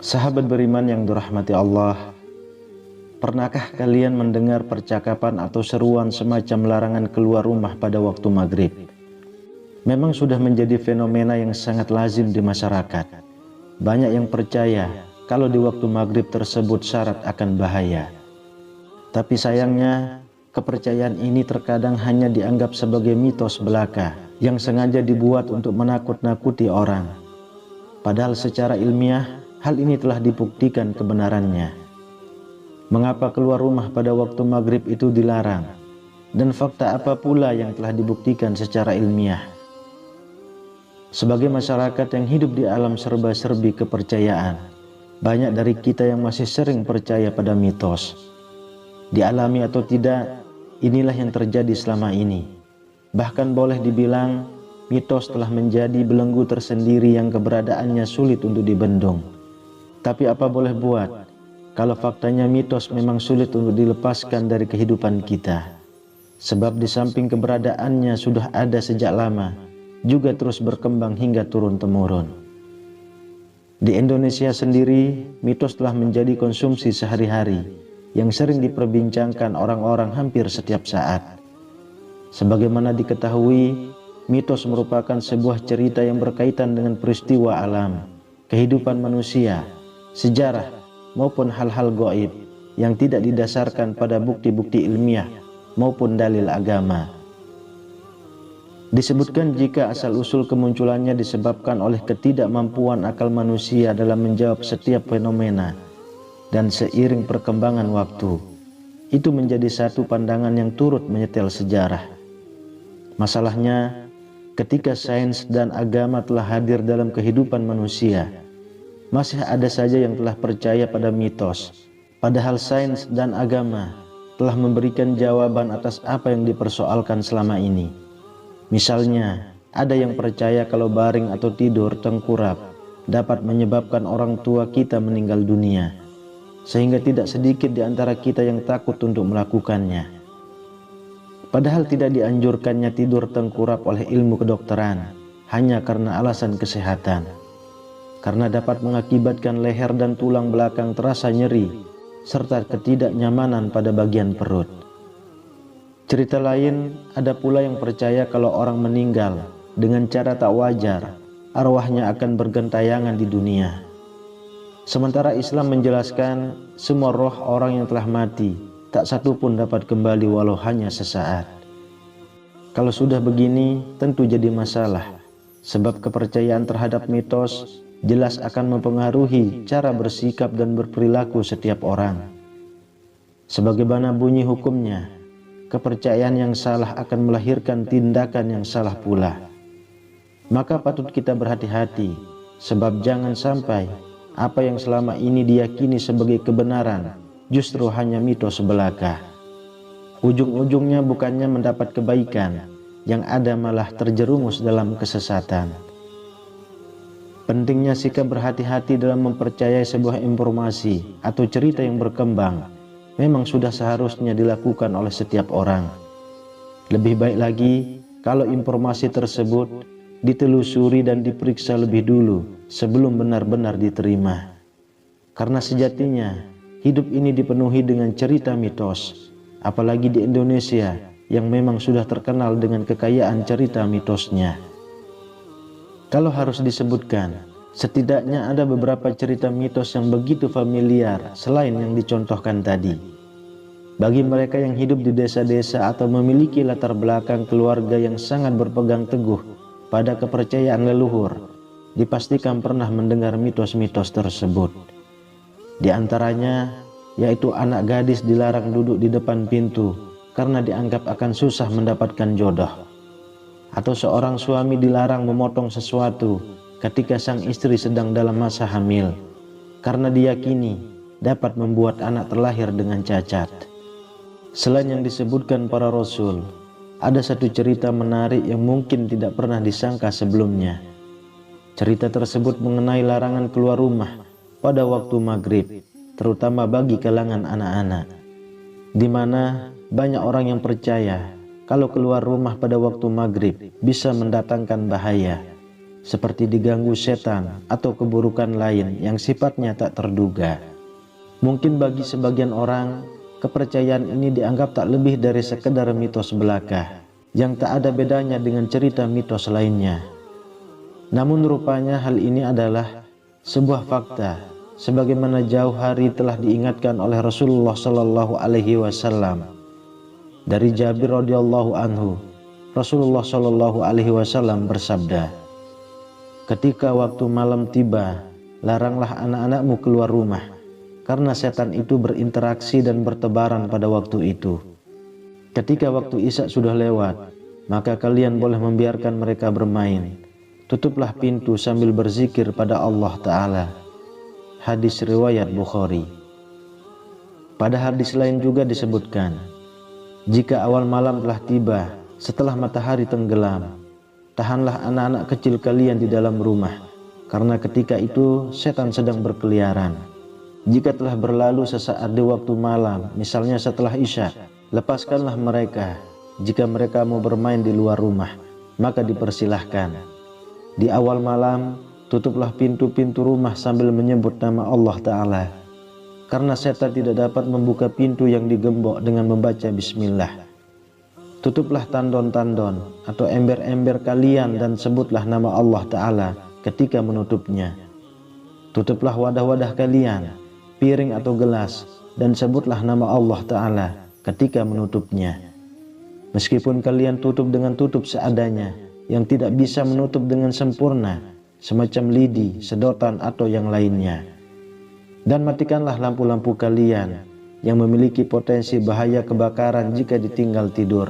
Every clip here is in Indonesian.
Sahabat beriman yang dirahmati Allah, pernahkah kalian mendengar percakapan atau seruan semacam larangan keluar rumah pada waktu maghrib? Memang sudah menjadi fenomena yang sangat lazim di masyarakat. Banyak yang percaya kalau di waktu maghrib tersebut syarat akan bahaya. Tapi sayangnya, kepercayaan ini terkadang hanya dianggap sebagai mitos belaka yang sengaja dibuat untuk menakut-nakuti orang. Padahal secara ilmiah, hal ini telah dibuktikan kebenarannya. Mengapa keluar rumah pada waktu maghrib itu dilarang? Dan fakta apa pula yang telah dibuktikan secara ilmiah? Sebagai masyarakat yang hidup di alam serba-serbi kepercayaan, banyak dari kita yang masih sering percaya pada mitos. Dialami atau tidak, inilah yang terjadi selama ini. Bahkan boleh dibilang, mitos telah menjadi belenggu tersendiri yang keberadaannya sulit untuk dibendung. Tapi apa boleh buat, kalau faktanya mitos memang sulit untuk dilepaskan dari kehidupan kita. Sebab di samping keberadaannya sudah ada sejak lama, juga terus berkembang hingga turun-temurun. Di Indonesia sendiri, mitos telah menjadi konsumsi sehari-hari, yang sering diperbincangkan orang-orang hampir setiap saat. Sebagaimana diketahui, mitos merupakan sebuah cerita yang berkaitan dengan peristiwa alam, kehidupan manusia, sejarah, maupun hal-hal gaib yang tidak didasarkan pada bukti-bukti ilmiah maupun dalil agama. Disebutkan jika asal-usul kemunculannya disebabkan oleh ketidakmampuan akal manusia dalam menjawab setiap fenomena, dan seiring perkembangan waktu, itu menjadi satu pandangan yang turut menyetel sejarah. Masalahnya, ketika sains dan agama telah hadir dalam kehidupan manusia, masih ada saja yang telah percaya pada mitos, padahal sains dan agama telah memberikan jawaban atas apa yang dipersoalkan selama ini. Misalnya, ada yang percaya kalau baring atau tidur tengkurap dapat menyebabkan orang tua kita meninggal dunia, sehingga tidak sedikit di antara kita yang takut untuk melakukannya. Padahal tidak dianjurkannya tidur tengkurap oleh ilmu kedokteran, hanya karena alasan kesehatan. Karena dapat mengakibatkan leher dan tulang belakang terasa nyeri, serta ketidaknyamanan pada bagian perut. Cerita lain, ada pula yang percaya kalau orang meninggal dengan cara tak wajar, arwahnya akan bergentayangan di dunia. Sementara Islam menjelaskan, semua roh orang yang telah mati, tak satu pun dapat kembali walau hanya sesaat. Kalau sudah begini, tentu jadi masalah, sebab kepercayaan terhadap mitos jelas akan mempengaruhi cara bersikap dan berperilaku setiap orang. Sebagaimana bunyi hukumnya, kepercayaan yang salah akan melahirkan tindakan yang salah pula. Maka patut kita berhati-hati, sebab jangan sampai apa yang selama ini diyakini sebagai kebenaran justru hanya mitos belaka. Ujung-ujungnya bukannya mendapat kebaikan, yang ada malah terjerumus dalam kesesatan. Pentingnya sikap berhati-hati dalam mempercayai sebuah informasi atau cerita yang berkembang memang sudah seharusnya dilakukan oleh setiap orang. Lebih baik lagi kalau informasi tersebut ditelusuri dan diperiksa lebih dulu sebelum benar-benar diterima. Karena sejatinya hidup ini dipenuhi dengan cerita mitos, apalagi di Indonesia yang memang sudah terkenal dengan kekayaan cerita mitosnya. Kalau harus disebutkan, setidaknya ada beberapa cerita mitos yang begitu familiar selain yang dicontohkan tadi. Bagi mereka yang hidup di desa-desa atau memiliki latar belakang keluarga yang sangat berpegang teguh pada kepercayaan leluhur, dipastikan pernah mendengar mitos-mitos tersebut. Di antaranya, yaitu anak gadis dilarang duduk di depan pintu karena dianggap akan susah mendapatkan jodoh. Atau seorang suami dilarang memotong sesuatu ketika sang istri sedang dalam masa hamil, karena diyakini dapat membuat anak terlahir dengan cacat. Selain yang disebutkan para rasul, ada satu cerita menarik yang mungkin tidak pernah disangka sebelumnya. Cerita tersebut mengenai larangan keluar rumah pada waktu maghrib, terutama bagi kalangan anak-anak, di mana banyak orang yang percaya kalau keluar rumah pada waktu maghrib bisa mendatangkan bahaya, seperti diganggu setan atau keburukan lain yang sifatnya tak terduga. Mungkin bagi sebagian orang, kepercayaan ini dianggap tak lebih dari sekedar mitos belaka yang tak ada bedanya dengan cerita mitos lainnya. Namun rupanya hal ini adalah sebuah fakta, sebagaimana jauh hari telah diingatkan oleh Rasulullah Shallallahu Alaihi Wasallam. Dari Jabir radhiyallahu anhu, Rasulullah Shallallahu Alaihi Wasallam bersabda, "Ketika waktu malam tiba, laranglah anak-anakmu keluar rumah, karena setan itu berinteraksi dan bertebaran pada waktu itu. Ketika waktu Isya sudah lewat, maka kalian boleh membiarkan mereka bermain. Tutuplah pintu sambil berzikir pada Allah Ta'ala." Hadis riwayat Bukhari. Pada hadis lain juga disebutkan, jika awal malam telah tiba setelah matahari tenggelam, tahanlah anak-anak kecil kalian di dalam rumah, karena ketika itu setan sedang berkeliaran. Jika telah berlalu sesaat di waktu malam, misalnya setelah Isya, lepaskanlah mereka. Jika mereka mau bermain di luar rumah, maka dipersilahkan. Di awal malam, tutuplah pintu-pintu rumah sambil menyebut nama Allah Ta'ala, karena setan tidak dapat membuka pintu yang digembok dengan membaca bismillah. Tutuplah tandon-tandon atau ember-ember kalian dan sebutlah nama Allah Ta'ala ketika menutupnya. Tutuplah wadah-wadah kalian, piring atau gelas, dan sebutlah nama Allah Ta'ala ketika menutupnya. Meskipun kalian tutup dengan tutup seadanya, yang tidak bisa menutup dengan sempurna, semacam lidi, sedotan, atau yang lainnya. Dan matikanlah lampu-lampu kalian yang memiliki potensi bahaya kebakaran jika ditinggal tidur,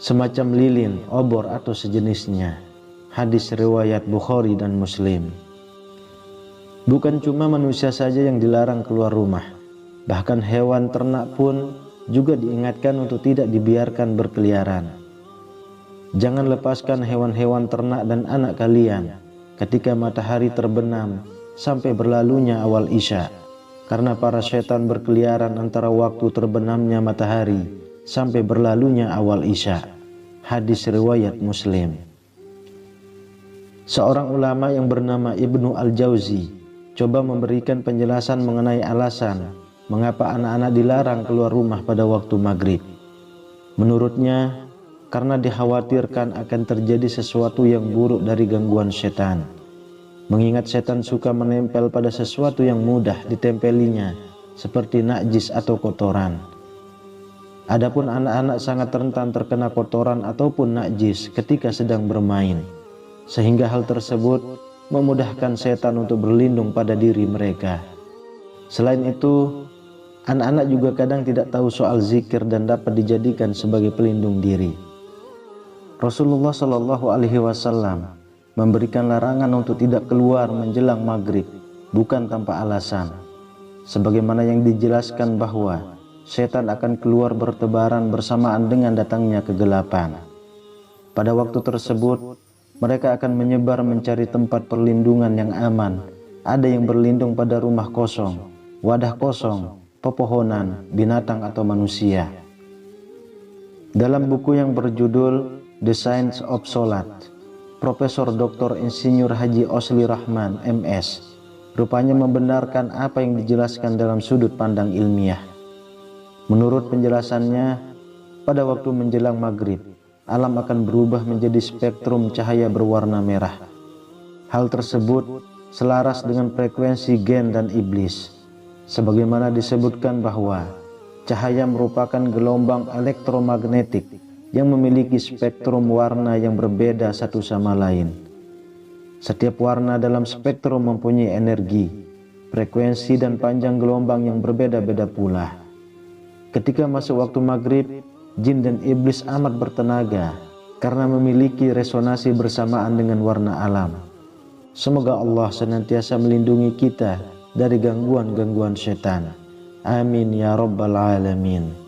semacam lilin, obor, atau sejenisnya. Hadis riwayat Bukhari dan Muslim. Bukan cuma manusia saja yang dilarang keluar rumah, bahkan hewan ternak pun juga diingatkan untuk tidak dibiarkan berkeliaran. Jangan lepaskan hewan-hewan ternak dan anak kalian ketika matahari terbenam sampai berlalunya awal Isya, karena para setan berkeliaran antara waktu terbenamnya matahari sampai berlalunya awal Isya. Hadis riwayat Muslim. Seorang ulama yang bernama Ibnu Al-Jauzi coba memberikan penjelasan mengenai alasan mengapa anak-anak dilarang keluar rumah pada waktu maghrib. Menurutnya, karena dikhawatirkan akan terjadi sesuatu yang buruk dari gangguan setan. Mengingat setan suka menempel pada sesuatu yang mudah ditempelinya, seperti najis atau kotoran. Adapun anak-anak sangat rentan terkena kotoran ataupun najis ketika sedang bermain, sehingga hal tersebut memudahkan setan untuk berlindung pada diri mereka. Selain itu, anak-anak juga kadang tidak tahu soal zikir dan dapat dijadikan sebagai pelindung diri. Rasulullah Shallallahu Alaihi Wasallam memberikan larangan untuk tidak keluar menjelang maghrib, bukan tanpa alasan. Sebagaimana yang dijelaskan bahwa setan akan keluar bertebaran bersamaan dengan datangnya kegelapan. Pada waktu tersebut, mereka akan menyebar mencari tempat perlindungan yang aman. Ada yang berlindung pada rumah kosong, wadah kosong, pepohonan, binatang atau manusia. Dalam buku yang berjudul The Science of Salat, Profesor Dr. Insinyur Haji Osli Rahman, MS, rupanya membenarkan apa yang dijelaskan dalam sudut pandang ilmiah. Menurut penjelasannya, pada waktu menjelang maghrib, alam akan berubah menjadi spektrum cahaya berwarna merah. Hal tersebut selaras dengan frekuensi gen dan iblis, sebagaimana disebutkan bahwa cahaya merupakan gelombang elektromagnetik yang memiliki spektrum warna yang berbeda satu sama lain. Setiap warna dalam spektrum mempunyai energi, frekuensi, dan panjang gelombang yang berbeda-beda pula. Ketika masuk waktu maghrib, jin dan iblis amat bertenaga karena memiliki resonasi bersamaan dengan warna alam. Semoga Allah senantiasa melindungi kita dari gangguan-gangguan setan. Amin ya rabbal alamin.